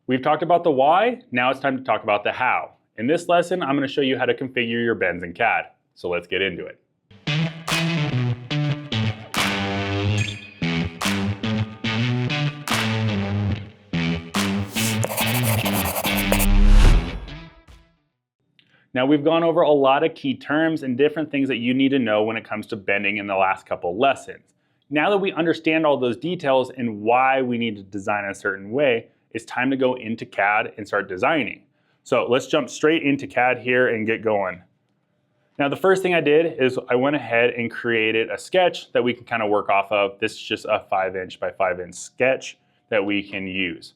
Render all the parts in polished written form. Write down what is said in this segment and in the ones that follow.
We've talked about the why, now it's time to talk about the how. In this lesson, I'm going to show you how to configure your bends in CAD. So let's get into it. Now we've gone over a lot of key terms and different things that you need to know when it comes to bending in the last couple lessons. Now that we understand all those details and why we need to design a certain way, it's time to go into CAD and start designing. So let's jump straight into CAD here and get going. Now the first thing I did is I went ahead and created a sketch that we can kind of work off of. This is just a 5" by 5" sketch that we can use.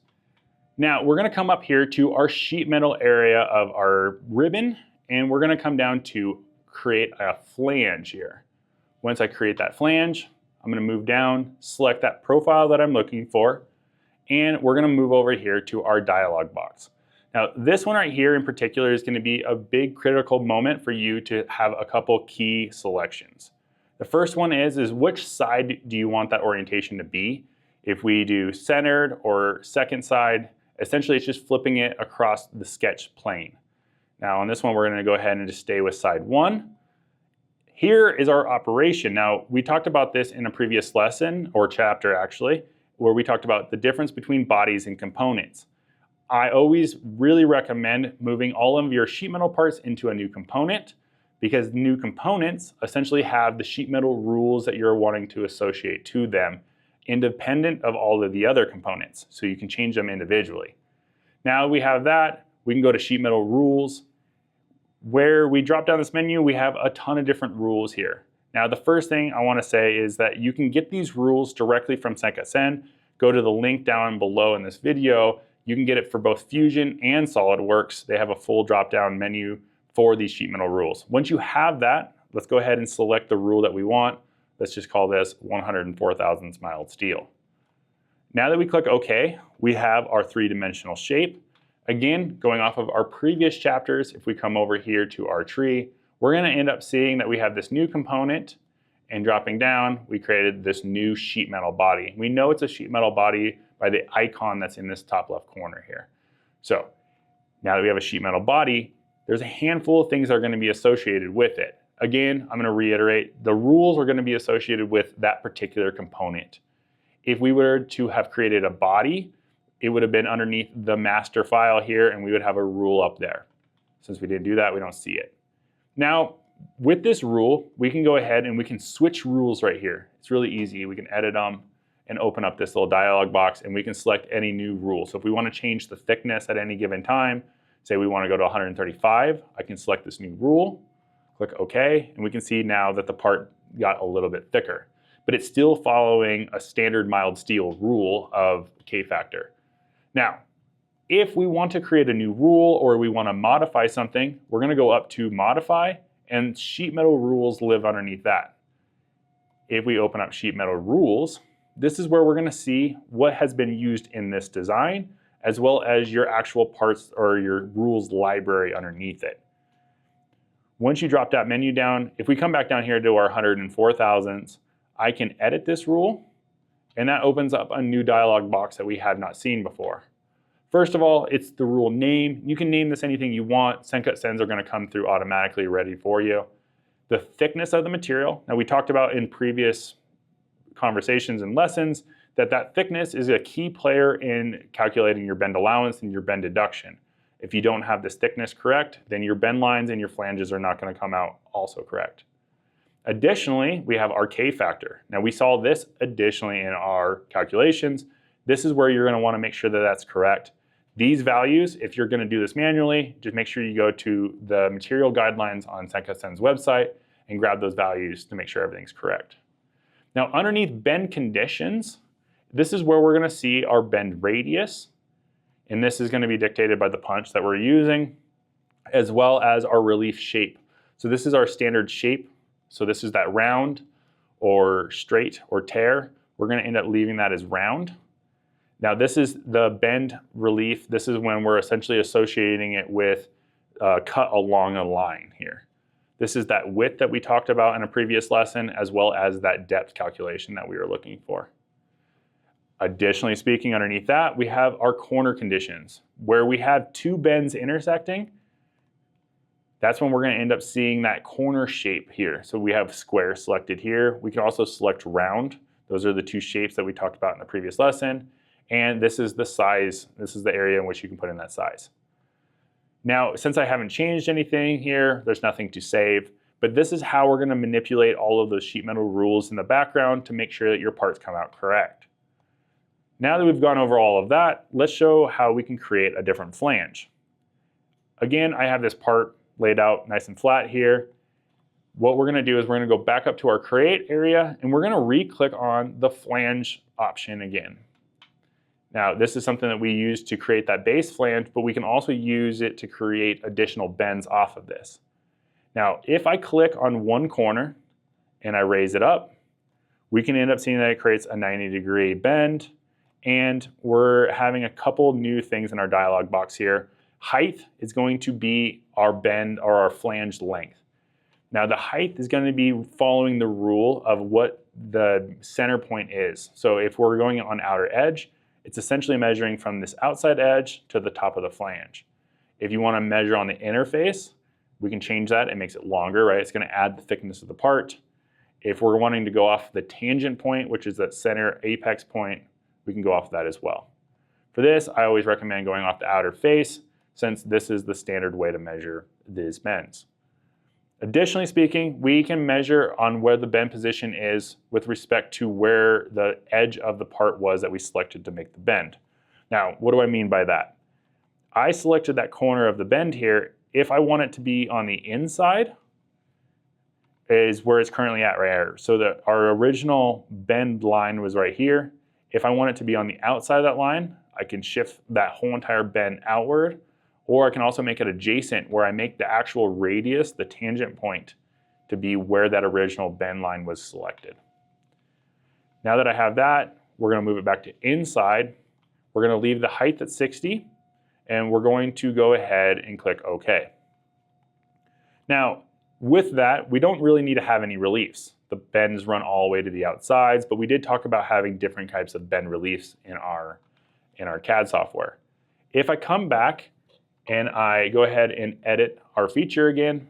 Now we're going to come up here to our sheet metal area of our ribbon, and we're going to come down to create a flange here. Once I create that flange, I'm going to move down, select that profile that I'm looking for, and we're going to move over here to our dialog box. Now this one right here in particular is going to be a big critical moment for you to have a couple key selections. The first one is which side do you want that orientation to be? If we do centered or second side, essentially it's just flipping it across the sketch plane. Now on this one we're going to go ahead and just stay with side 1. Here is our operation. Now we talked about this in a previous lesson, or chapter actually, where we talked about the difference between bodies and components. I always really recommend moving all of your sheet metal parts into a new component, because new components essentially have the sheet metal rules that you're wanting to associate to them, independent of all of the other components, so you can change them individually. Now we have that, we can go to sheet metal rules. Where we drop down this menu, we have a ton of different rules here. Now the first thing I want to say is that you can get these rules directly from SendCutSend. Go to the link down below in this video. You can get it for both Fusion and SolidWorks. They have a full drop-down menu for these sheet metal rules. Once you have that, let's go ahead and select the rule that we want. Let's just call this 104 thousandths mild steel. Now that we click OK, we have our three-dimensional shape. Again, going off of our previous chapters, if we come over here to our tree, we're going to end up seeing that we have this new component, and dropping down, we created this new sheet metal body. We know it's a sheet metal body by the icon that's in this top left corner here. So now that we have a sheet metal body, there's a handful of things that are going to be associated with it. Again, I'm going to reiterate, the rules are going to be associated with that particular component. If we were to have created a body, it would have been underneath the master file here, and we would have a rule up there. Since we didn't do that, we don't see it. Now, with this rule, we can go ahead and we can switch rules right here. It's really easy. We can edit them and open up this little dialog box, and we can select any new rule. So if we want to change the thickness at any given time, say we want to go to 135, I can select this new rule, click OK, and we can see now that the part got a little bit thicker. But it's still following a standard mild steel rule of K factor. Now, if we want to create a new rule or we want to modify something, we're going to go up to Modify, and sheet metal rules live underneath that. If we open up sheet metal rules, this is where we're going to see what has been used in this design, as well as your actual parts or your rules library underneath it. Once you drop that menu down, if we come back down here to our 104 thousandths, I can edit this rule, and that opens up a new dialog box that we had not seen before. First of all, it's the rule name. You can name this anything you want. SendCutSends are going to come through automatically ready for you. The thickness of the material. Now we talked about in previous conversations and lessons that thickness is a key player in calculating your bend allowance and your bend deduction. If you don't have this thickness correct, then your bend lines and your flanges are not going to come out also correct. Additionally, we have our K factor. Now we saw this additionally in our calculations. This is where you're going to want to make sure that that's correct. These values, if you're going to do this manually, just make sure you go to the material guidelines on SendCutSend's website and grab those values to make sure everything's correct. Now underneath bend conditions, this is where we're going to see our bend radius, and this is going to be dictated by the punch that we're using, as well as our relief shape. So this is our standard shape. So this is that round or straight or tear. We're going to end up leaving that as round. Now this is the bend relief. This is when we're essentially associating it with cut along a line here. This is that width that we talked about in a previous lesson, as well as that depth calculation that we were looking for. Additionally speaking, underneath that, we have our corner conditions. Where we have two bends intersecting, that's when we're going to end up seeing that corner shape here. So we have square selected here. We can also select round. Those are the two shapes that we talked about in the previous lesson. And this is the size. This is the area in which you can put in that size. Now, since I haven't changed anything here, there's nothing to save. But this is how we're going to manipulate all of those sheet metal rules in the background to make sure that your parts come out correct. Now that we've gone over all of that, let's show how we can create a different flange. Again, I have this part laid out nice and flat here. What we're going to do is we're going to go back up to our create area and we're going to re-click on the flange option again. Now, this is something that we use to create that base flange, but we can also use it to create additional bends off of this. Now, if I click on one corner and I raise it up, we can end up seeing that it creates a 90-degree bend, and we're having a couple new things in our dialog box here. Height is going to be our bend or our flange length. Now, the height is going to be following the rule of what the center point is. So if we're going on outer edge, it's essentially measuring from this outside edge to the top of the flange. If you want to measure on the interface, we can change that. It makes it longer, right? It's going to add the thickness of the part. If we're wanting to go off the tangent point, which is that center apex point, we can go off that as well. For this, I always recommend going off the outer face, since this is the standard way to measure these bends. Additionally speaking, we can measure on where the bend position is with respect to where the edge of the part was that we selected to make the bend. Now, what do I mean by that? I selected that corner of the bend here. If I want it to be on the inside, is where it's currently at right here. So that our original bend line was right here. If I want it to be on the outside of that line, I can shift that whole entire bend outward, or I can also make it adjacent where I make the actual radius, the tangent point, to be where that original bend line was selected. Now that I have that, we're going to move it back to inside. We're going to leave the height at 60, and we're going to go ahead and click OK. Now, with that, we don't really need to have any reliefs. The bends run all the way to the outsides, but we did talk about having different types of bend reliefs in our CAD software. If I come back and I go ahead and edit our feature again,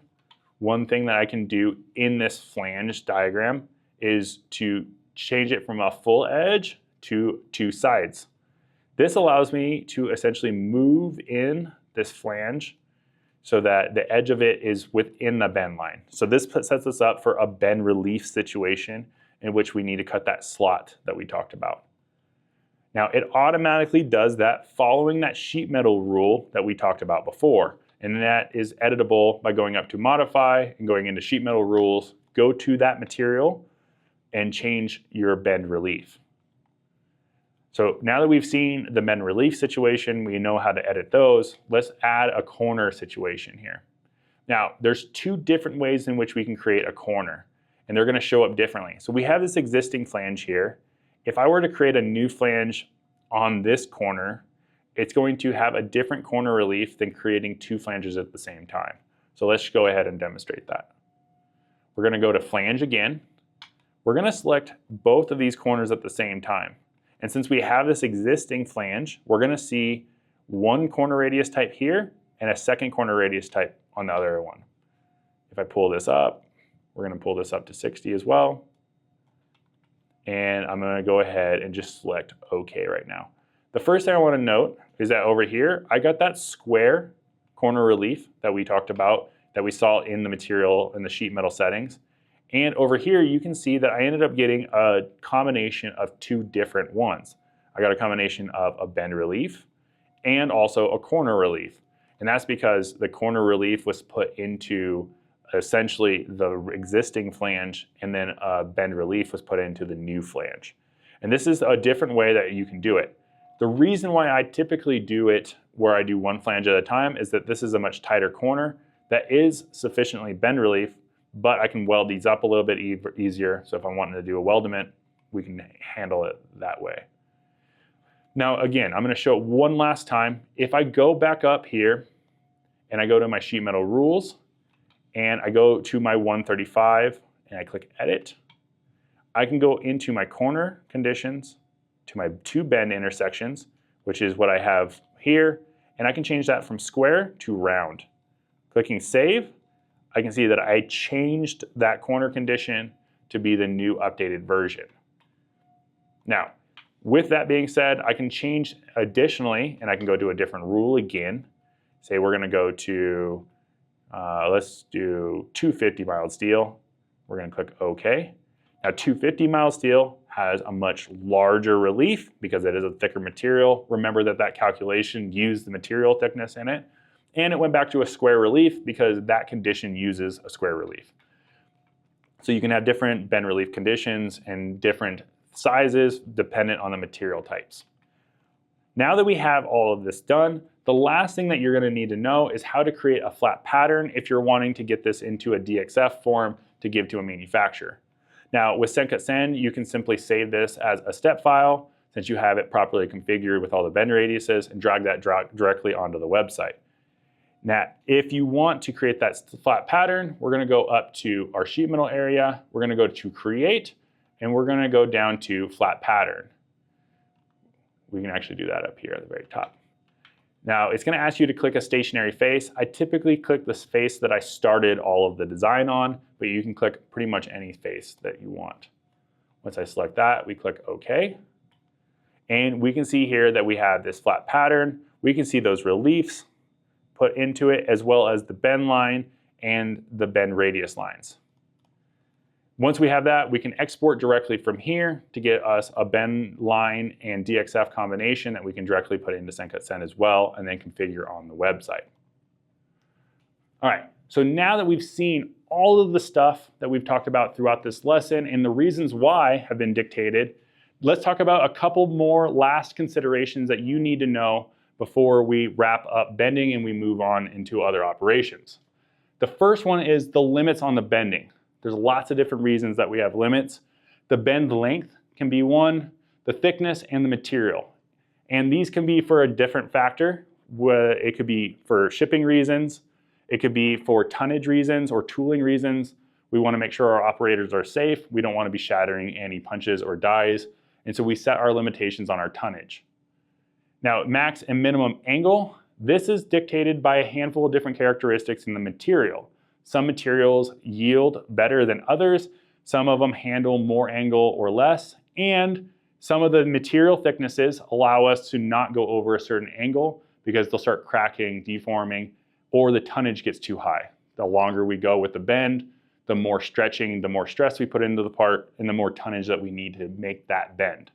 one thing that I can do in this flange diagram is to change it from a full edge to two sides. This allows me to essentially move in this flange so that the edge of it is within the bend line. So this sets us up for a bend relief situation in which we need to cut that slot that we talked about. Now, it automatically does that following that sheet metal rule that we talked about before. And that is editable by going up to Modify and going into Sheet Metal Rules, go to that material, and change your bend relief. So now that we've seen the bend relief situation, we know how to edit those. Let's add a corner situation here. Now, there's two different ways in which we can create a corner, and they're going to show up differently. So we have this existing flange here. If I were to create a new flange on this corner, it's going to have a different corner relief than creating two flanges at the same time. So let's go ahead and demonstrate that. We're going to go to Flange again. We're going to select both of these corners at the same time. And since we have this existing flange, we're going to see one corner radius type here and a second corner radius type on the other one. If I pull this up, we're going to pull this up to 60 as well. And I'm going to go ahead and just select OK right now. The first thing I want to note is that over here, I got that square corner relief that we talked about, that we saw in the material in the sheet metal settings. And over here, you can see that I ended up getting a combination of two different ones. I got a combination of a bend relief and also a corner relief. And that's because the corner relief was put into essentially the existing flange, and then a bend relief was put into the new flange. And this is a different way that you can do it. The reason why I typically do it where I do one flange at a time is that this is a much tighter corner that is sufficiently bend relief, but I can weld these up a little bit easier. So if I'm wanting to do a weldment, we can handle it that way. Now again, I'm going to show it one last time. If I go back up here and I go to my sheet metal rules and I go to my 135 and I click edit, I can go into my corner conditions to my two bend intersections, which is what I have here, and I can change that from square to round. Clicking save, I can see that I changed that corner condition to be the new updated version. Now, with that being said, I can change additionally, and I can go to a different rule again. Say we're going to go to, let's do 250 mild steel. We're going to click OK. Now 250 mild steel has a much larger relief because it is a thicker material. Remember that that calculation used the material thickness in it. And it went back to a square relief because that condition uses a square relief. So you can have different bend relief conditions and different sizes dependent on the material types. Now that we have all of this done, the last thing that you're going to need to know is how to create a flat pattern if you're wanting to get this into a DXF form to give to a manufacturer. Now with SendCutSend, you can simply save this as a step file since you have it properly configured with all the bend radiuses and drag that directly onto the website. Now, if you want to create that flat pattern, we're going to go up to our sheet metal area, we're going to go to create, and we're going to go down to flat pattern. We can actually do that up here at the very top. Now, it's going to ask you to click a stationary face. I typically click the face that I started all of the design on, but you can click pretty much any face that you want. Once I select that, we click OK. And we can see here that we have this flat pattern. We can see those reliefs put into it, as well as the bend line and the bend radius lines. Once we have that, we can export directly from here to get us a bend line and DXF combination that we can directly put into SendCutSend as well, and then configure on the website. All right, so now that we've seen all of the stuff that we've talked about throughout this lesson and the reasons why have been dictated, let's talk about a couple more last considerations that you need to know before we wrap up bending and we move on into other operations. The first one is the limits on the bending. There's lots of different reasons that we have limits. The bend length can be one, the thickness, and the material. And these can be for a different factor. It could be for shipping reasons, it could be for tonnage reasons or tooling reasons. We want to make sure our operators are safe. We don't want to be shattering any punches or dies. And so we set our limitations on our tonnage. Now, max and minimum angle, this is dictated by a handful of different characteristics in the material. Some materials yield better than others. Some of them handle more angle or less. And some of the material thicknesses allow us to not go over a certain angle because they'll start cracking, deforming, or the tonnage gets too high. The longer we go with the bend, the more stretching, the more stress we put into the part, and the more tonnage that we need to make that bend.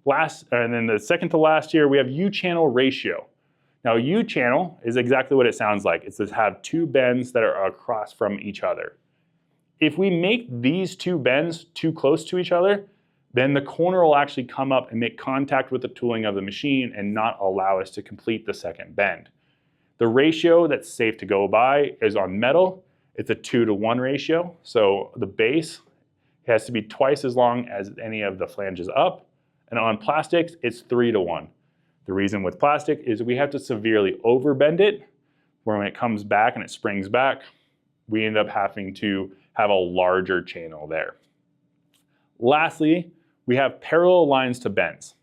And then the second to last here, we have U-channel ratio. Now, U-channel is exactly what it sounds like. It's to have two bends that are across from each other. If we make these two bends too close to each other, then the corner will actually come up and make contact with the tooling of the machine and not allow us to complete the second bend. The ratio that's safe to go by is on metal. It's a 2-to-1 ratio. So the base has to be twice as long as any of the flanges up. And on plastics, it's 3-to-1. The reason with plastic is we have to severely overbend it, where when it comes back and it springs back, we end up having to have a larger channel there. Lastly, we have parallel lines to bends.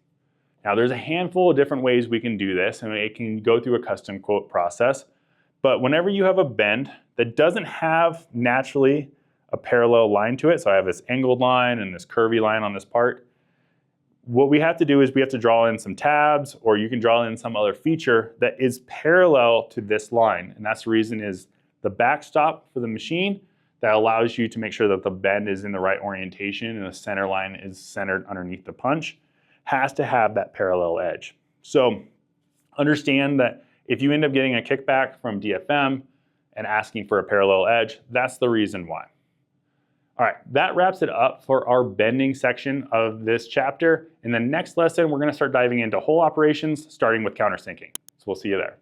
Now there's a handful of different ways we can do this, and it can go through a custom quote process. But whenever you have a bend that doesn't have naturally a parallel line to it, so I have this angled line and this curvy line on this part, what we have to do is we have to draw in some tabs, or you can draw in some other feature that is parallel to this line. And that's the reason is the backstop for the machine that allows you to make sure that the bend is in the right orientation and the center line is centered underneath the punch, has to have that parallel edge. So understand that if you end up getting a kickback from DFM and asking for a parallel edge, that's the reason why. All right, that wraps it up for our bending section of this chapter. In the next lesson, we're going to start diving into hole operations, starting with countersinking. So we'll see you there.